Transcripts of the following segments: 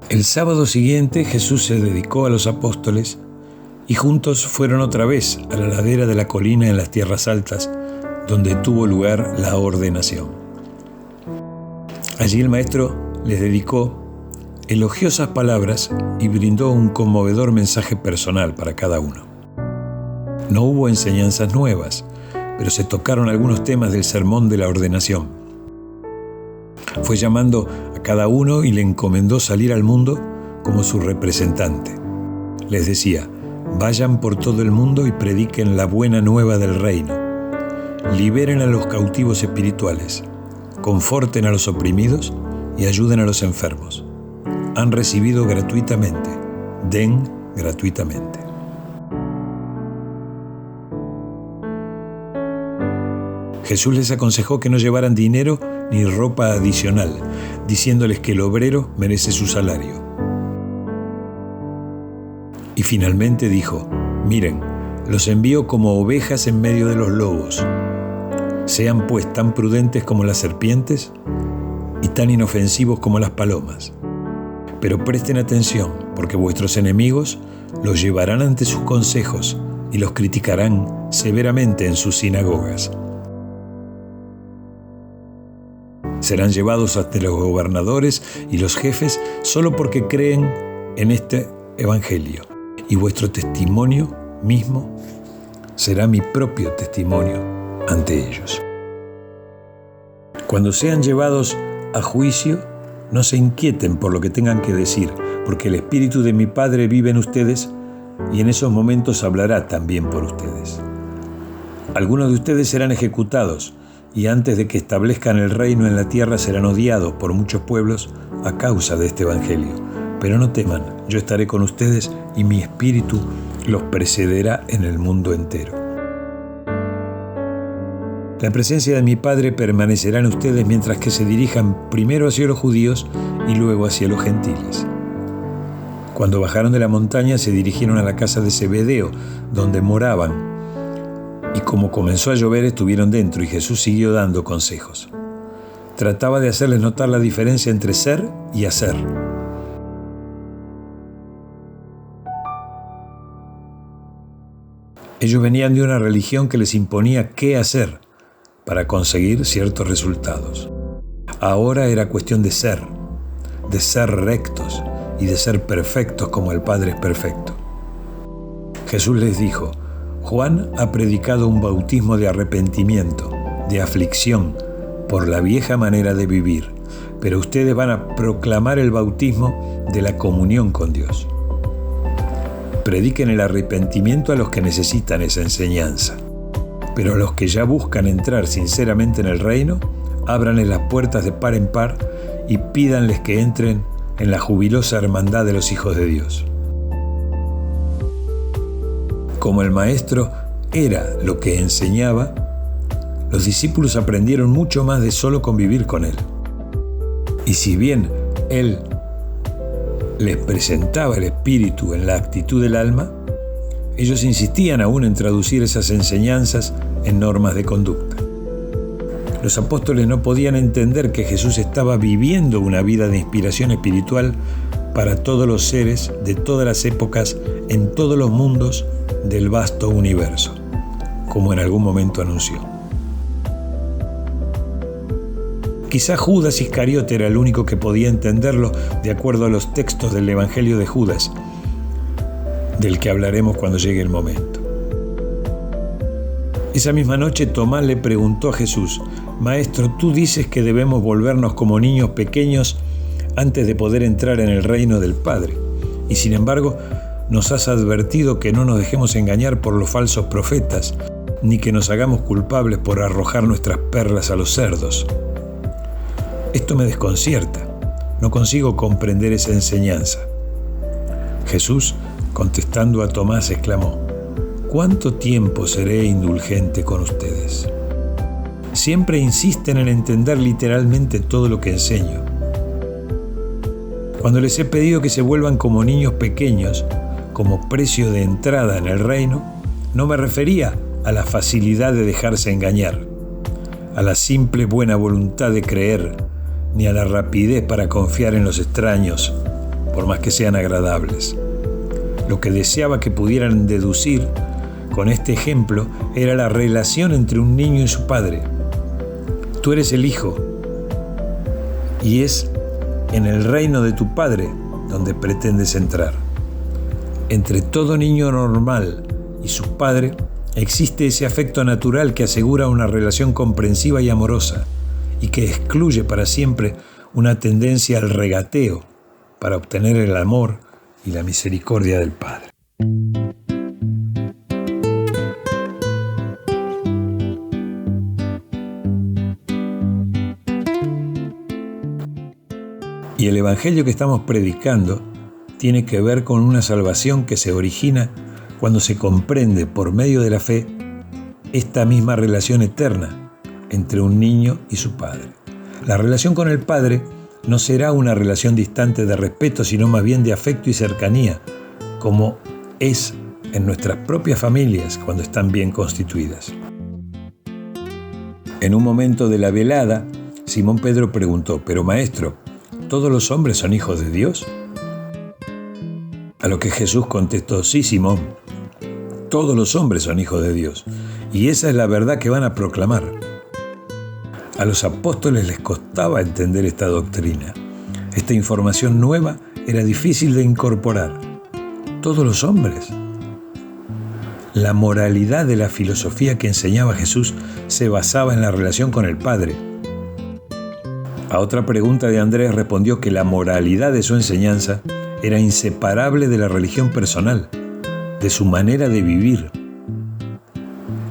El sábado siguiente Jesús se dedicó a los apóstoles y juntos fueron otra vez a la ladera de la colina en las tierras altas, donde tuvo lugar la ordenación. Allí el maestro les dedicó elogiosas palabras y brindó un conmovedor mensaje personal para cada uno. No hubo enseñanzas nuevas, pero se tocaron algunos temas del sermón de la ordenación. Fue llamando a cada uno y le encomendó salir al mundo como su representante. Les decía: vayan por todo el mundo y prediquen la buena nueva del reino. Liberen a los cautivos espirituales, conforten a los oprimidos y ayuden a los enfermos. Han recibido gratuitamente, den gratuitamente. Jesús les aconsejó que no llevaran dinero ni ropa adicional, diciéndoles que el obrero merece su salario. Y finalmente dijo: miren, los envío como ovejas en medio de los lobos. Sean pues tan prudentes como las serpientes y tan inofensivos como las palomas. Pero presten atención, porque vuestros enemigos los llevarán ante sus consejos y los criticarán severamente en sus sinagogas. Serán llevados ante los gobernadores y los jefes solo porque creen en este evangelio. Y vuestro testimonio mismo será mi propio testimonio ante ellos. Cuando sean llevados a juicio, no se inquieten por lo que tengan que decir, porque el Espíritu de mi Padre vive en ustedes y en esos momentos hablará también por ustedes. Algunos de ustedes serán ejecutados, y antes de que establezcan el reino en la tierra serán odiados por muchos pueblos a causa de este evangelio. Pero no teman, yo estaré con ustedes y mi espíritu los precederá en el mundo entero. La presencia de mi Padre permanecerá en ustedes mientras que se dirijan primero hacia los judíos y luego hacia los gentiles. Cuando bajaron de la montaña se dirigieron a la casa de Zebedeo, donde moraban. Y como comenzó a llover, estuvieron dentro y Jesús siguió dando consejos. Trataba de hacerles notar la diferencia entre ser y hacer. Ellos venían de una religión que les imponía qué hacer para conseguir ciertos resultados. Ahora era cuestión de ser rectos y de ser perfectos como el Padre es perfecto. Jesús les dijo: Juan ha predicado un bautismo de arrepentimiento, de aflicción, por la vieja manera de vivir, pero ustedes van a proclamar el bautismo de la comunión con Dios. Prediquen el arrepentimiento a los que necesitan esa enseñanza, pero a los que ya buscan entrar sinceramente en el reino, ábranles las puertas de par en par y pídanles que entren en la jubilosa hermandad de los hijos de Dios. Como el maestro era lo que enseñaba, los discípulos aprendieron mucho más de solo convivir con él. Y si bien él les presentaba el espíritu en la actitud del alma, ellos insistían aún en traducir esas enseñanzas en normas de conducta. Los apóstoles no podían entender que Jesús estaba viviendo una vida de inspiración espiritual para todos los seres de todas las épocas, en todos los mundos del vasto universo, como en algún momento anunció. Quizá Judas Iscariote era el único que podía entenderlo de acuerdo a los textos del Evangelio de Judas, del que hablaremos cuando llegue el momento. Esa misma noche Tomás le preguntó a Jesús: Maestro, tú dices que debemos volvernos como niños pequeños antes de poder entrar en el reino del Padre, y sin embargo nos has advertido que no nos dejemos engañar por los falsos profetas, ni que nos hagamos culpables por arrojar nuestras perlas a los cerdos. Esto me desconcierta, no consigo comprender esa enseñanza. Jesús, contestando a Tomás, exclamó: ¿Cuánto tiempo seré indulgente con ustedes? Siempre insisten en entender literalmente todo lo que enseño. Cuando les he pedido que se vuelvan como niños pequeños, como precio de entrada en el reino, no me refería a la facilidad de dejarse engañar, a la simple buena voluntad de creer, ni a la rapidez para confiar en los extraños por más que sean agradables. Lo que deseaba que pudieran deducir con este ejemplo era la relación entre un niño y su padre. Tú eres el hijo, y es en el reino de tu padre donde pretendes entrar. Entre todo niño normal y su padre existe ese afecto natural que asegura una relación comprensiva y amorosa, y que excluye para siempre una tendencia al regateo para obtener el amor y la misericordia del Padre. Y el Evangelio que estamos predicando tiene que ver con una salvación que se origina cuando se comprende por medio de la fe esta misma relación eterna entre un niño y su padre. La relación con el Padre no será una relación distante de respeto, sino más bien de afecto y cercanía, como es en nuestras propias familias cuando están bien constituidas. En un momento de la velada, Simón Pedro preguntó: «Pero maestro, ¿todos los hombres son hijos de Dios?». A lo que Jesús contestó: «Sí, Simón, todos los hombres son hijos de Dios, y esa es la verdad que van a proclamar». A los apóstoles les costaba entender esta doctrina. Esta información nueva era difícil de incorporar. ¿Todos los hombres? La moralidad de la filosofía que enseñaba Jesús se basaba en la relación con el Padre. A otra pregunta de Andrés respondió que la moralidad de su enseñanza era inseparable de la religión personal, de su manera de vivir.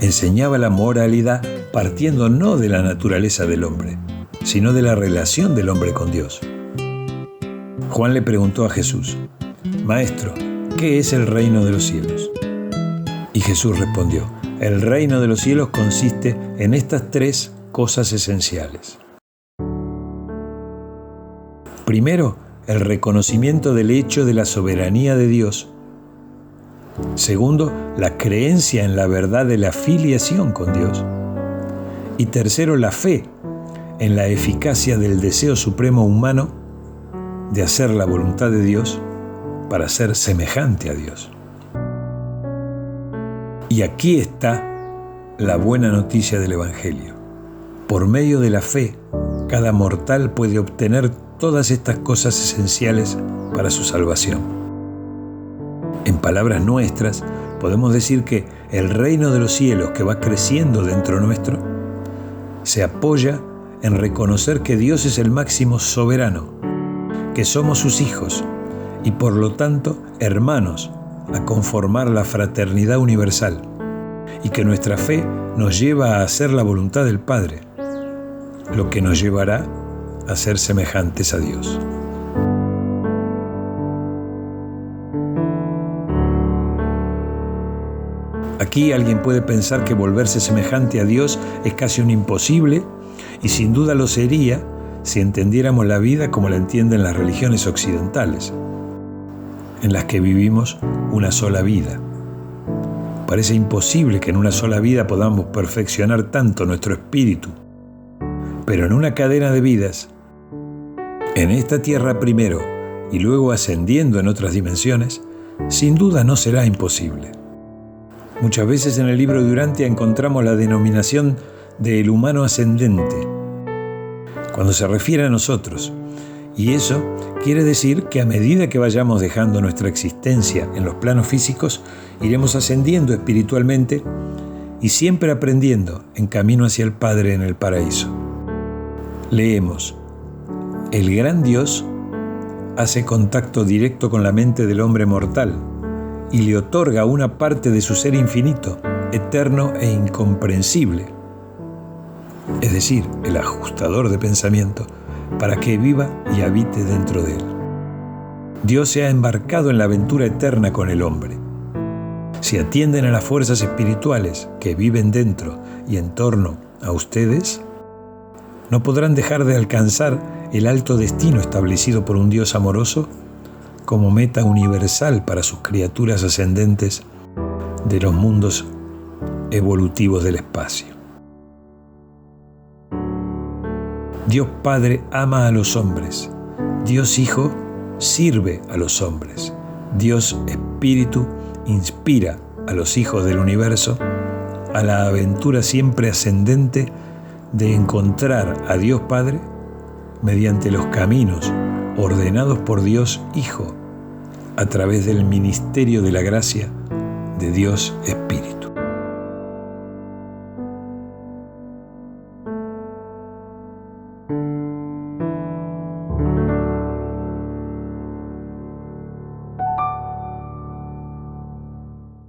Enseñaba la moralidad partiendo no de la naturaleza del hombre, sino de la relación del hombre con Dios. Juan le preguntó a Jesús: «Maestro, ¿qué es el reino de los cielos?». Y Jesús respondió: «El reino de los cielos consiste en estas tres cosas esenciales. Primero, el reconocimiento del hecho de la soberanía de Dios. Segundo, la creencia en la verdad de la filiación con Dios. Y tercero, la fe en la eficacia del deseo supremo humano de hacer la voluntad de Dios para ser semejante a Dios». Y aquí está la buena noticia del Evangelio. Por medio de la fe, cada mortal puede obtener todas estas cosas esenciales para su salvación. En palabras nuestras, podemos decir que el reino de los cielos que va creciendo dentro nuestro se apoya en reconocer que Dios es el máximo soberano, que somos sus hijos y por lo tanto hermanos a conformar la fraternidad universal, y que nuestra fe nos lleva a hacer la voluntad del Padre, lo que nos llevará a ser semejantes a Dios. Aquí alguien puede pensar que volverse semejante a Dios es casi un imposible, y sin duda lo sería si entendiéramos la vida como la entienden las religiones occidentales, en las que vivimos una sola vida. Parece imposible que en una sola vida podamos perfeccionar tanto nuestro espíritu, pero en una cadena de vidas, en esta tierra primero y luego ascendiendo en otras dimensiones, sin duda no será imposible. Muchas veces en el libro de Urantia encontramos la denominación de el humano ascendente, cuando se refiere a nosotros, y eso quiere decir que a medida que vayamos dejando nuestra existencia en los planos físicos, iremos ascendiendo espiritualmente y siempre aprendiendo en camino hacia el Padre en el paraíso. Leemos: «El gran Dios hace contacto directo con la mente del hombre mortal y le otorga una parte de su ser infinito, eterno e incomprensible, es decir, el ajustador de pensamiento, para que viva y habite dentro de él. Dios se ha embarcado en la aventura eterna con el hombre. Si atienden a las fuerzas espirituales que viven dentro y en torno a ustedes, no podrán dejar de alcanzar el alto destino establecido por un Dios amoroso como meta universal para sus criaturas ascendentes de los mundos evolutivos del espacio. Dios Padre ama a los hombres, Dios Hijo sirve a los hombres. Dios Espíritu inspira a los hijos del universo a la aventura siempre ascendente de encontrar a Dios Padre mediante los caminos ordenados por Dios Hijo a través del ministerio de la gracia de Dios Espíritu.